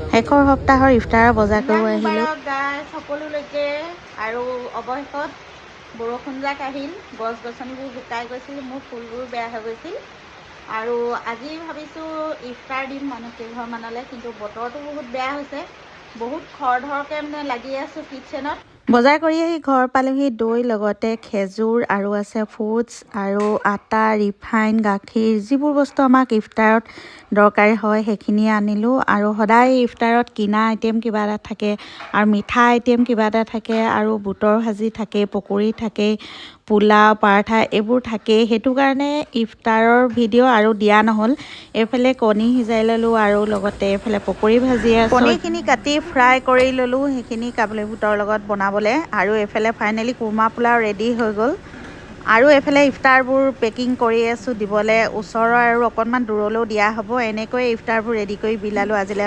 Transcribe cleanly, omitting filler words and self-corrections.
শেষৰ সপ্তাহৰ ইফতাৰৰ বজাৰ কৰিব আহিলোঁ। সকলোলৈকে আৰু অৱশেষত বৰষুণজাক আহিল, গছ গছনিবোৰ শুকাই গৈছিল, মোৰ ফুলবোৰ বেয়া হৈ গৈছিল আৰু আজি ভাবিছোঁ ইফতাৰ দিম মানুহ কেইঘৰমানলৈ, কিন্তু বতৰটো বহুত বেয়া হৈছে, বহুত খৰধৰকৈ মানে লাগি আছোঁ কিটচেনত। বজাৰ কৰি আহি ঘৰ পালোহি, দৈ লগতে খেজুৰ আৰু আছে ফ্ৰুটছ আৰু আটা, ৰিফাইন, গাখীৰ, যিবোৰ বস্তু আমাক ইফতাৰত দৰকাৰী হয় সেইখিনি আনিলোঁ। আৰু সদায় ইফতাৰত কিনা আইটেম কিবা এটা থাকে আৰু মিঠা আইটেম কিবা এটা থাকে আৰু বুটৰ ভাজি থাকে, পকৰি থাকে, পোলাও, পাৰাঠা এইবোৰ থাকেই। সেইটো কাৰণে ইফতাৰৰ ভিডিঅ' আৰু দিয়া নহ'ল। এইফালে কণী সিজাই ল'লোঁ আৰু লগতে এইফালে পকৰি ভাজি আছোঁ। কণীখিনি কাটি ফ্ৰাই কৰি ল'লোঁ, সেইখিনি কাবুলী বুটৰ লগত বনাবলৈ। আৰু এইফালে ফাইনেলি কুৰ্মা পোলাও ৰেডি হৈ গ'ল। আৰু এইফালে ইফতাৰবোৰ পেকিং কৰি আছোঁ দিবলৈ, ওচৰৰ আৰু অকণমান দূৰলৈও দিয়া হ'ব। এনেকৈ ইফতাৰবোৰ ৰেডি কৰি বিলালোঁ আজিলৈ।